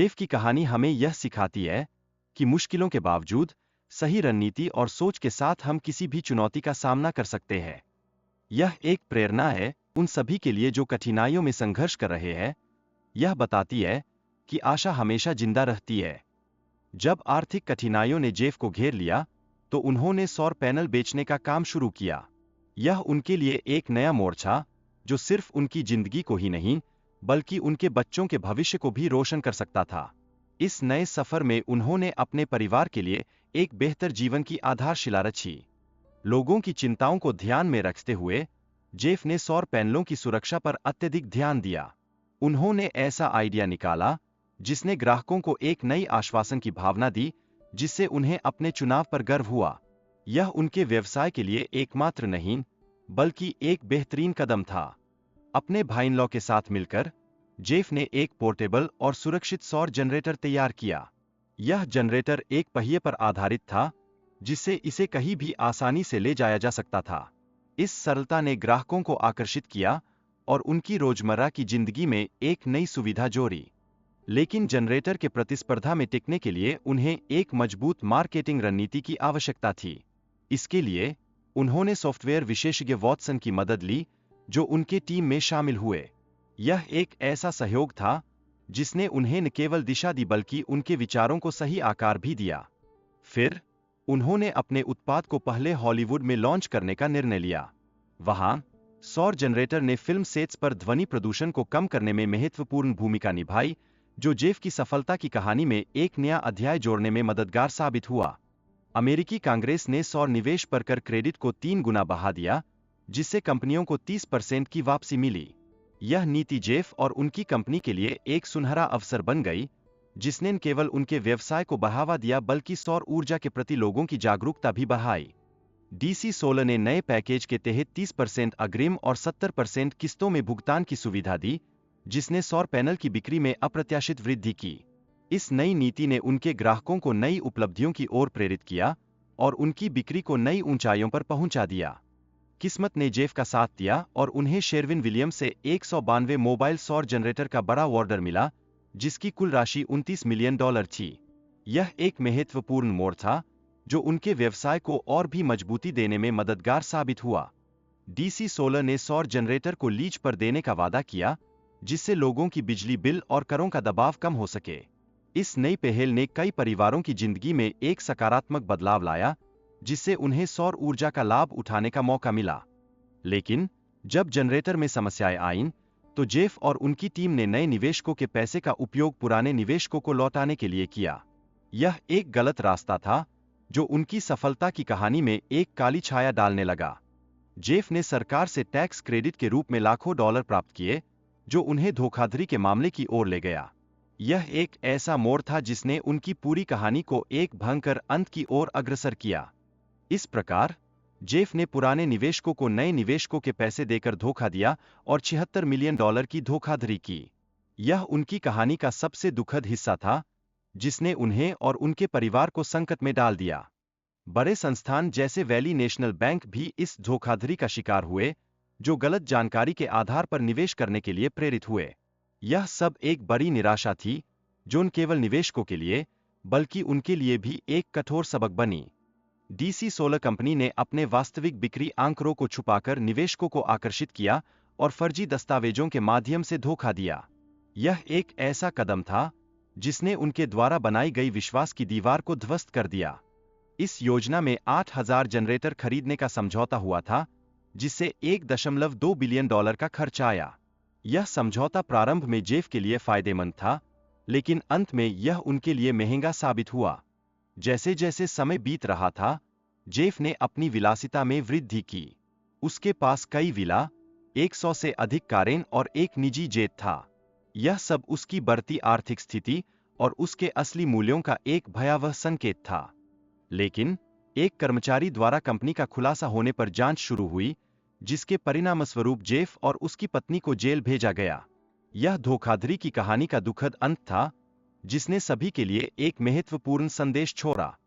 Jeff की कहानी हमें यह सिखाती है कि मुश्किलों के बावजूद सही रणनीति और सोच के साथ हम किसी भी चुनौती का सामना कर सकते हैं। यह एक प्रेरणा है उन सभी के लिए जो कठिनाइयों में संघर्ष कर रहे हैं। यह बताती है कि आशा हमेशा जिंदा रहती है। जब आर्थिक कठिनाइयों ने जेफ को घेर लिया, तो उन्होंने सौर पैनल बेचने का काम शुरू किया। यह उनके लिए एक नया मोड़ था, जो सिर्फ उनकी जिंदगी को ही नहीं, बल्कि उनके बच्चों के भविष्य को भी रोशन कर सकता था। इस नए सफर में उन्होंने अपने परिवार के लिए एक बेहतर जीवन की आधारशिला रची। लोगों की चिंताओं को ध्यान में रखते हुए, जेफ ने सौर पैनलों की सुरक्षा पर अत्यधिक ध्यान दिया। उन्होंने ऐसा आइडिया निकाला जिसने ग्राहकों को एक नई आश्वासन की भावना दी, जिससे उन्हें अपने चुनाव पर गर्व हुआ। यह उनके व्यवसाय के लिए एकमात्र नहीं, बल्कि एक बेहतरीन कदम था। अपने भाई-इन-लॉ के साथ मिलकर जेफ ने एक पोर्टेबल और सुरक्षित सौर जनरेटर तैयार किया। यह जनरेटर एक पहिए पर आधारित था, जिससे इसे कहीं भी आसानी से ले जाया जा सकता था। इस सरलता ने ग्राहकों को आकर्षित किया और उनकी रोजमर्रा की जिंदगी में एक नई सुविधा जोड़ी। लेकिन जनरेटर के प्रतिस्पर्धा में टिकने के लिए उन्हें एक मजबूत मार्केटिंग रणनीति की आवश्यकता थी। इसके लिए उन्होंने सॉफ्टवेयर विशेषज्ञ वॉटसन की मदद ली, जो उनके टीम में शामिल हुए। यह एक ऐसा सहयोग था जिसने उन्हें न केवल दिशा दी बल्कि उनके विचारों को सही आकार भी दिया। फिर उन्होंने अपने उत्पाद को पहले हॉलीवुड में लॉन्च करने का निर्णय लिया। वहां सौर जनरेटर ने फिल्म सेट्स पर ध्वनि प्रदूषण को कम करने में महत्वपूर्ण भूमिका निभाई, जो जेफ की सफलता की कहानी में एक नया अध्याय जोड़ने में मददगार साबित हुआ। अमेरिकी कांग्रेस ने सौर निवेश पर कर क्रेडिट को 3 गुना बढ़ा दिया, जिससे कंपनियों को 30% की वापसी मिली। यह नीति जेफ और उनकी कंपनी के लिए एक सुनहरा अवसर बन गई, जिसने न केवल उनके व्यवसाय को बढ़ावा दिया बल्कि सौर ऊर्जा के प्रति लोगों की जागरूकता भी बढ़ाई। डीसी सोलर ने नए पैकेज के तहत 30% अग्रिम और 70% किस्तों में भुगतान की सुविधा दी, जिसने सौर पैनल की बिक्री में अप्रत्याशित वृद्धि की। इस नई नीति ने उनके ग्राहकों को नई उपलब्धियों की ओर प्रेरित किया और उनकी बिक्री को नई ऊंचाइयों पर पहुंचा दिया। किस्मत ने जेफ का साथ दिया और उन्हें शेरविन विलियम्स से 192 मोबाइल सौर जनरेटर का बड़ा ऑर्डर मिला, जिसकी कुल राशि $29 मिलियन थी। यह एक महत्वपूर्ण मोड़ था, जो उनके व्यवसाय को और भी मजबूती देने में मददगार साबित हुआ। डीसी सोलर ने सौर जनरेटर को लीज पर देने का वादा किया, जिससे लोगों की बिजली बिल और करों का दबाव कम हो सके। इस नई पहल ने कई परिवारों की जिंदगी में एक सकारात्मक बदलाव लाया, जिससे उन्हें सौर ऊर्जा का लाभ उठाने का मौका मिला। लेकिन जब जनरेटर में समस्याएं आईं, तो जेफ और उनकी टीम ने नए निवेशकों के पैसे का उपयोग पुराने निवेशकों को लौटाने के लिए किया। यह एक गलत रास्ता था, जो उनकी सफलता की कहानी में एक काली छाया डालने लगा। जेफ ने सरकार से टैक्स क्रेडिट के रूप में लाखों डॉलर प्राप्त किए, जो उन्हें धोखाधड़ी के मामले की ओर ले गया। यह एक ऐसा मोड़ था जिसने उनकी पूरी कहानी को एक भयंकर अंत की ओर अग्रसर किया। इस प्रकार जेफ ने पुराने निवेशकों को नए निवेशकों के पैसे देकर धोखा दिया और $76 मिलियन की धोखाधड़ी की। यह उनकी कहानी का सबसे दुखद हिस्सा था, जिसने उन्हें और उनके परिवार को संकट में डाल दिया। बड़े संस्थान जैसे वैली नेशनल बैंक भी इस धोखाधड़ी का शिकार हुए, जो गलत जानकारी के आधार पर निवेश करने के लिए प्रेरित हुए। यह सब एक बड़ी निराशा थी, जो न केवल निवेशकों के लिए, बल्कि उनके लिए भी एक कठोर सबक बनी। डीसी सोलर कंपनी ने अपने वास्तविक बिक्री आंकड़ों को छुपाकर निवेशकों को आकर्षित किया और फर्जी दस्तावेजों के माध्यम से धोखा दिया। यह एक ऐसा कदम था जिसने उनके द्वारा बनाई गई विश्वास की दीवार को ध्वस्त कर दिया। इस योजना में 8,000 जनरेटर खरीदने का समझौता हुआ था, जिससे $1.2 बिलियन का खर्च आया। यह समझौता प्रारंभ में जेफ के लिए फायदेमंद था, लेकिन अंत में यह उनके लिए महंगा साबित हुआ। जैसे जैसे समय बीत रहा था, जेफ ने अपनी विलासिता में वृद्धि की। उसके पास कई विला, 100 से अधिक कारें और एक निजी जेट था। यह सब उसकी बढ़ती आर्थिक स्थिति और उसके असली मूल्यों का एक भयावह संकेत था। लेकिन एक कर्मचारी द्वारा कंपनी का खुलासा होने पर जांच शुरू हुई, जिसके परिणामस्वरूप जेफ और उसकी पत्नी को जेल भेजा गया। यह धोखाधड़ी की कहानी का दुखद अंत था, जिसने सभी के लिए एक महत्वपूर्ण संदेश छोड़ा।